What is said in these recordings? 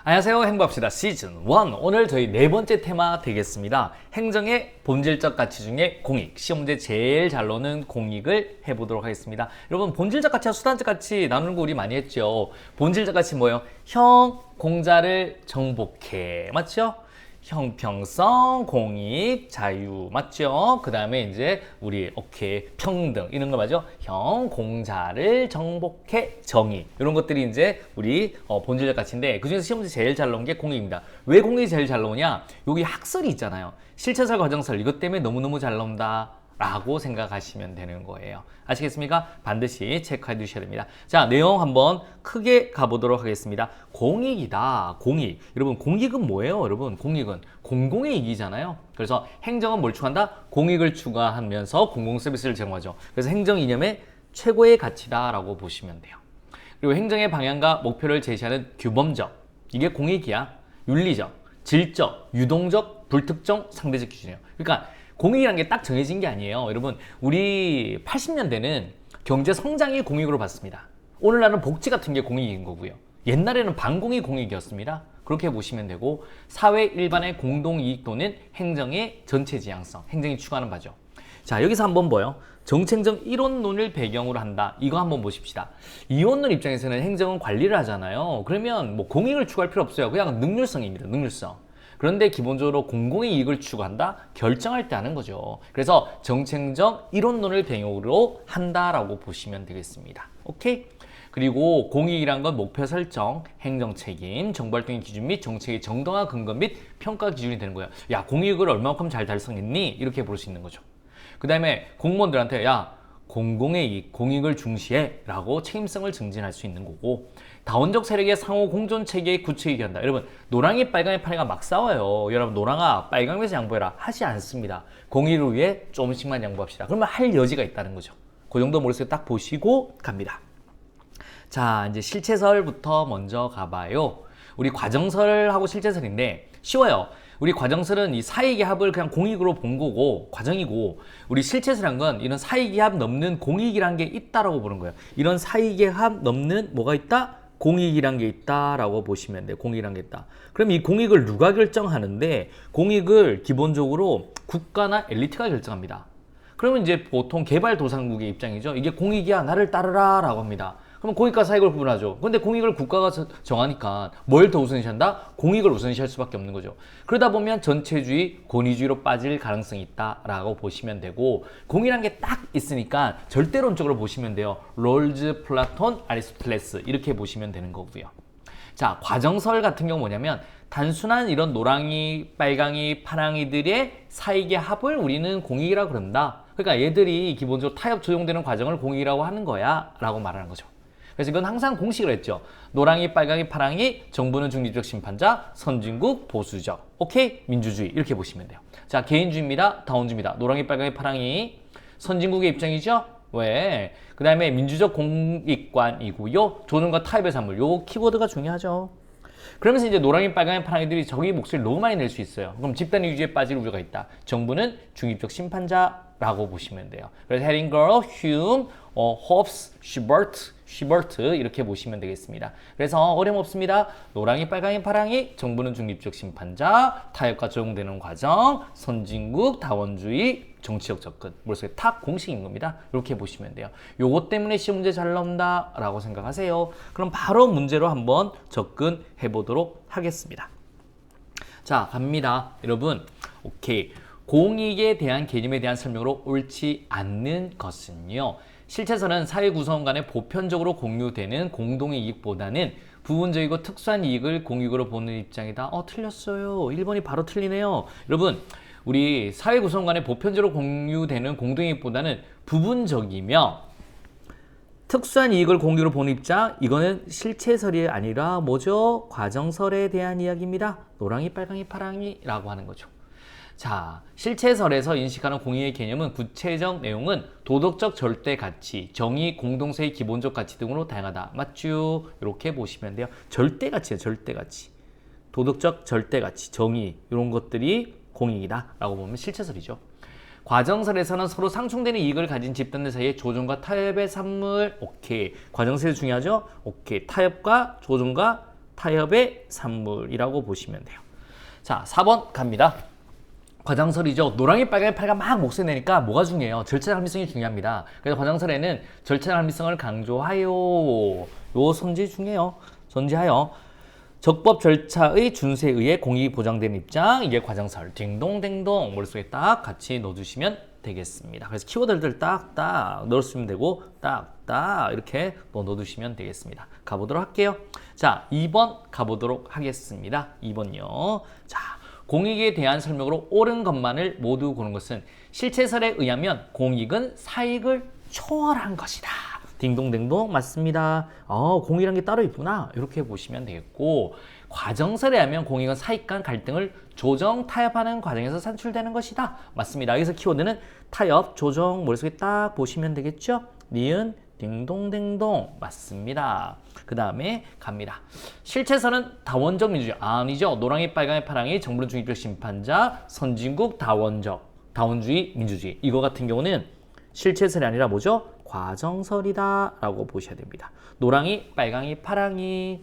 안녕하세요. 행복합시다 시즌 1. 오늘 저희 네 번째 테마 되겠습니다. 행정의 본질적 가치 중에 공익, 시험 문제 제일 잘 나오는 공익을 해보도록 하겠습니다. 여러분, 본질적 가치와 수단적 가치 나누는 거 우리 많이 했죠. 본질적 가치 뭐예요? 형, 공자를 정복해. 맞죠? 형평성, 공익, 자유. 맞죠? 그 다음에 이제 우리 오케이 평등 이런 거 맞죠? 형, 공자를 정복해, 정의. 이런 것들이 이제 우리 본질적 가치인데 그중에서 시험 문제 제일 잘 나온 게 공익입니다. 왜 공익이 제일 잘 나오냐? 여기 학설이 있잖아요. 실체설, 과정설 이것 때문에 너무너무 잘 나온다 라고 생각하시면 되는 거예요. 아시겠습니까? 반드시 체크해 두셔야 됩니다. 자, 내용 한번 크게 가보도록 하겠습니다. 공익이다. 공익. 여러분, 공익은 뭐예요? 여러분, 공익은 공공의 이익이잖아요. 그래서 행정은 뭘 추구한다? 공익을 추구하면서 공공 서비스를 제공하죠. 그래서 행정 이념의 최고의 가치다라고 보시면 돼요. 그리고 행정의 방향과 목표를 제시하는 규범적. 이게 공익이야. 윤리적, 질적, 유동적, 불특정, 상대적 기준이에요. 그러니까 공익이라는 게 딱 정해진 게 아니에요. 여러분, 우리 80년대는 경제 성장이 공익으로 봤습니다. 오늘날은 복지 같은 게 공익인 거고요. 옛날에는 반공이 공익이었습니다. 그렇게 보시면 되고, 사회 일반의 공동이익 또는 행정의 전체 지향성, 행정이 추구하는 바죠. 자, 여기서 한번 봐요. 정책적 이론론을 배경으로 한다. 이거 한번 보십시다. 이원론 입장에서는 행정은 관리를 하잖아요. 그러면 뭐 공익을 추구할 필요 없어요. 그냥 능률성입니다. 능률성. 그런데 기본적으로 공공의 이익을 추구한다? 결정할 때 하는 거죠. 그래서 정책적 이론론을 배경으로 한다라고 보시면 되겠습니다. 오케이? 그리고 공익이란 건 목표 설정, 행정 책임, 정보 활동의 기준 및 정책의 정당화 근거 및 평가 기준이 되는 거예요. 야, 공익을 얼마만큼 잘 달성했니? 이렇게 볼 수 있는 거죠. 그 다음에 공무원들한테 야, 공공의 이익, 공익을 중시해 라고 책임성을 증진할 수 있는 거고, 다원적 세력의 상호 공존 체계의 구체이기 한다. 여러분, 노랑이 빨강이 파리가 막 싸워요. 여러분, 노랑아 빨강에서 양보해라 하지 않습니다. 공익을 위해 조금씩만 양보합시다. 그러면 할 여지가 있다는 거죠. 그 정도 머릿속에 딱 보시고 갑니다. 자, 이제 실체설부터 먼저 가봐요. 우리 과정설하고 실체설인데 쉬워요. 우리 과정설은 이 사이의 합을 그냥 공익으로 본 거고 과정이고, 우리 실체설한 건 이런 사이의 합 넘는 공익이란 게 있다라고 보는 거예요. 이런 사이의 합 넘는 뭐가 있다? 공익이란 게 있다라고 보시면 돼요. 공익이란 게 있다. 그럼 이 공익을 누가 결정하는데, 공익을 기본적으로 국가나 엘리트가 결정합니다. 그러면 이제 보통 개발도상국의 입장이죠. 이게 공익이야, 나를 따르라 라고 합니다. 그럼 공익과 사익을 구분하죠. 근데 공익을 국가가 정하니까 뭘 더 우선시한다? 공익을 우선시할 수밖에 없는 거죠. 그러다 보면 전체주의, 권위주의로 빠질 가능성이 있다라고 보시면 되고, 공이란 게 딱 있으니까 절대론적으로 보시면 돼요. 롤즈, 플라톤, 아리스토텔레스 이렇게 보시면 되는 거고요. 자, 과정설 같은 경우 뭐냐면 단순한 이런 노랑이, 빨강이, 파랑이들의 사익의 합을 우리는 공익이라고 그런다. 그러니까 얘들이 기본적으로 타협 조정되는 과정을 공익이라고 하는 거야 라고 말하는 거죠. 그래서 이건 항상 공식을 했죠. 노랑이, 빨강이, 파랑이, 정부는 중립적 심판자, 선진국, 보수적, 오케이? 민주주의 이렇게 보시면 돼요. 자, 개인주의입니다. 다원주의입니다. 노랑이, 빨강이, 파랑이 선진국의 입장이죠. 왜? 그 다음에 민주적 공익관이고요. 조정과 타협의 산물. 요 키워드가 중요하죠. 그러면서 이제 노랑이, 빨강이, 파랑이들이 저기 목소리를 너무 많이 낼 수 있어요. 그럼 집단의 유지에 빠질 우려가 있다. 정부는 중립적 심판자라고 보시면 돼요. 그래서 헤링걸, 휴움, 홉스, 슈버트 이렇게 보시면 되겠습니다. 그래서 어려움 없습니다. 노랑이, 빨강이, 파랑이, 정부는 중립적 심판자, 타협과 적용되는 과정, 선진국, 다원주의, 정치적 접근. 머릿속에 탁 공식인 겁니다. 이렇게 보시면 돼요. 요것 때문에 시험 문제 잘 나온다 라고 생각하세요. 그럼 바로 문제로 한번 접근해 보도록 하겠습니다. 자, 갑니다. 여러분, 오케이. 공익에 대한 개념에 대한 설명으로 옳지 않는 것은요, 실체서는 사회 구성원 간에 보편적으로 공유되는 공동의 이익보다는 부분적이고 특수한 이익을 공익으로 보는 입장이다. 틀렸어요. 1번이 바로 틀리네요. 여러분, 우리 사회 구성원 간에 보편적으로 공유되는 공동이익보다는 부분적이며 특수한 이익을 공유로 보는 입장, 이거는 실체설이 아니라 뭐죠? 과정설에 대한 이야기입니다. 노랑이, 빨강이, 파랑이 라고 하는 거죠. 자, 실체설에서 인식하는 공익의 개념은 구체적 내용은 도덕적 절대 가치, 정의, 공동체의 기본적 가치 등으로 다양하다. 맞죠? 이렇게 보시면 돼요. 절대 가치예요. 절대 가치. 도덕적 절대 가치, 정의 이런 것들이 공익이다 라고 보면 실체설이죠. 과정설에서는 서로 상충되는 이익을 가진 집단들 사이의 조정과 타협의 산물. 오케이. 과정설이 중요하죠? 오케이. 타협과 조정과 타협의 산물이라고 보시면 돼요. 자, 4번 갑니다. 과장설이죠. 노랑이 빨강이 파랑이가 막 목소리 내니까 뭐가 중요해요? 절차적 합리성이 중요합니다. 그래서 과장설에는 절차적 합리성을 강조하여 요 손지 중요해요. 손지하여 적법 절차의 준수에 의해 공익이 보장되는 입장, 이게 과장설. 딩동댕동 머릿속에 딱 같이 넣어주시면 되겠습니다. 그래서 키워드를 딱딱 넣어주시면 되고 딱딱 이렇게 넣어두시면 되겠습니다. 가보도록 할게요. 자, 2번 가보도록 하겠습니다. 2번요. 자, 공익에 대한 설명으로 옳은 것만을 모두 고른 것은 실체설에 의하면 공익은 사익을 초월한 것이다. 딩동댕동 맞습니다. 공익이란 게 따로 있구나. 이렇게 보시면 되겠고, 과정설에 하면 공익은 사익 간 갈등을 조정, 타협하는 과정에서 산출되는 것이다. 맞습니다. 여기서 키워드는 타협, 조정 머릿속에 딱 보시면 되겠죠? 니은, 딩동댕동 맞습니다. 그 다음에 갑니다. 실체설은 다원적 민주주의 아니죠. 노랑이 빨강이 파랑이 정부는 중립적 심판자, 선진국 다원주의 민주주의. 이거 같은 경우는 실체설이 아니라 뭐죠? 과정설이다 라고 보셔야 됩니다. 노랑이 빨강이 파랑이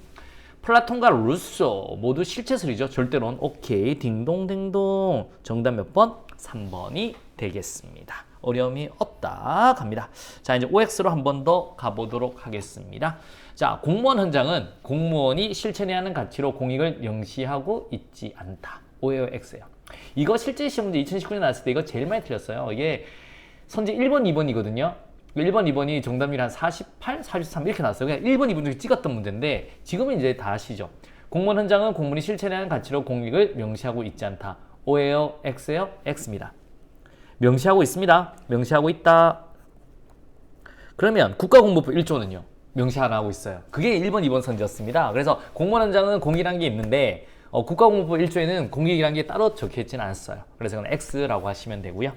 플라톤과 루소 모두 실체설이죠. 절대론. 오케이. 딩동댕동. 정답 몇 번? 3번이 되겠습니다. 어려움이 없다. 갑니다. 자, 이제 OX로 한 번 더 가보도록 하겠습니다. 자, 공무원 현장은 공무원이 실천해야 하는 가치로 공익을 명시하고 있지 않다. O예요, X예요. 이거 실제 시험 문제 2019년에 나왔을 때 이거 제일 많이 틀렸어요. 이게 선지 1번, 2번이거든요. 1번, 2번이 정답률이 한 48, 43 이렇게 나왔어요. 그냥 1번, 2번 중에 찍었던 문제인데 지금은 이제 다 아시죠. 공무원 현장은 공무원이 실천해야 하는 가치로 공익을 명시하고 있지 않다. O예요, X예요? X입니다. 명시하고 있습니다. 명시하고 있다. 그러면 국가공무법 1조는요? 명시 안 하고 있어요. 그게 1번, 2번 선지였습니다. 그래서 공무원 현장은 공익이라는 게 있는데 국가공무법 1조에는 공익이라는 게 따로 적혀있지는 않았어요. 그래서 이건 X라고 하시면 되고요.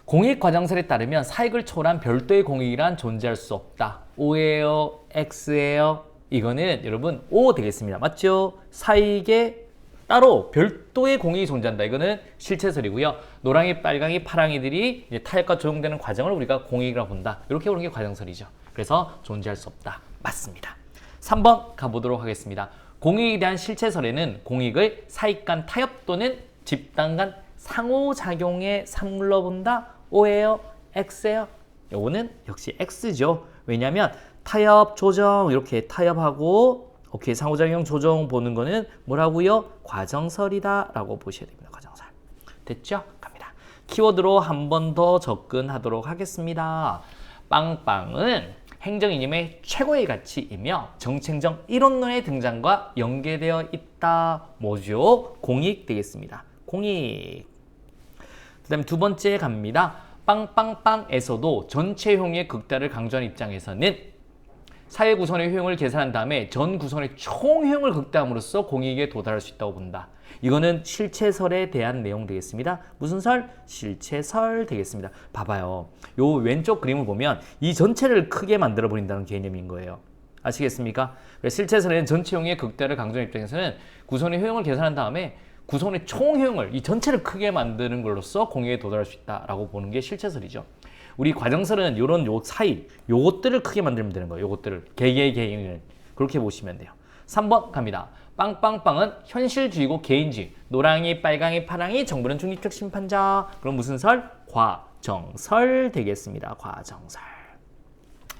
공익과정설에 따르면 사익을 초월한 별도의 공익이란 존재할 수 없다. O예요? X예요? 이거는 여러분 O 되겠습니다. 맞죠? 사익에 따로 별도의 공익이 존재한다. 이거는 실체설이고요. 노랑이, 빨강이, 파랑이들이 이제 타협과 조정되는 과정을 우리가 공익이라고 본다. 이렇게 보는 게 과정설이죠. 그래서 존재할 수 없다. 맞습니다. 3번 가보도록 하겠습니다. 공익에 대한 실체설에는 공익을 사익 간 타협 또는 집단 간 상호작용의 산물로 본다. O예요? X예요? 요거는 역시 X죠. 왜냐하면 타협, 조정 이렇게 타협하고 오케이 상호작용 조정 보는 거는 뭐라고요? 과정설이다 라고 보셔야 됩니다. 과정설. 됐죠? 갑니다. 키워드로 한 번 더 접근하도록 하겠습니다. 빵빵은 행정이념의 최고의 가치이며 정치행정 이론론의 등장과 연계되어 있다. 뭐죠? 공익 되겠습니다. 공익. 그 다음에 두 번째 갑니다. 빵빵빵에서도 전체 효용의 극대화를 강조하는 입장에서는 사회 구성의 효용을 계산한 다음에 전 구성의 총 효용을 극대화함으로써 공익에 도달할 수 있다고 본다. 이거는 실체설에 대한 내용 되겠습니다. 무슨 설? 실체설 되겠습니다. 봐봐요. 요 왼쪽 그림을 보면 이 전체를 크게 만들어 버린다는 개념인 거예요. 아시겠습니까? 실체설에는 전체 효용의 극대화를 강조하는 입장에서는 구성의 효용을 계산한 다음에 구성의 총 효용을 이 전체를 크게 만드는 걸로써 공익에 도달할 수 있다라고 보는 게 실체설이죠. 우리 과정설은 요런 요 사이 요것들을 크게 만들면 되는 거예요. 요것들을 개개개인을 그렇게 보시면 돼요. 3번 갑니다. 빵빵빵은 현실주의고 개인주의. 노랑이, 빨강이, 파랑이 정부는 중립적 심판자. 그럼 무슨 설? 과정설 되겠습니다. 과정설.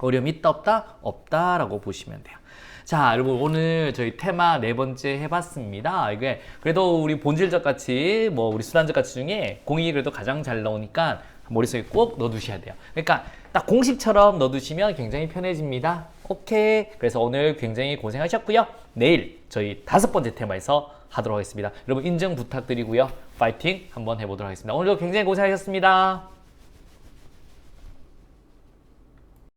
어려움이 있다 없다? 없다라고 보시면 돼요. 자, 여러분 오늘 저희 테마 네 번째 해봤습니다. 이게 그래도 우리 본질적 가치, 뭐 우리 수단적 가치 중에 공익이 그래도 가장 잘 나오니까 머릿속에 꼭 넣어두셔야 돼요. 그러니까 딱 공식처럼 넣어두시면 굉장히 편해집니다. 오케이. 그래서 오늘 굉장히 고생하셨고요. 내일 저희 5번째 테마에서 하도록 하겠습니다. 여러분 인증 부탁드리고요. 파이팅 한번 해보도록 하겠습니다. 오늘도 굉장히 고생하셨습니다.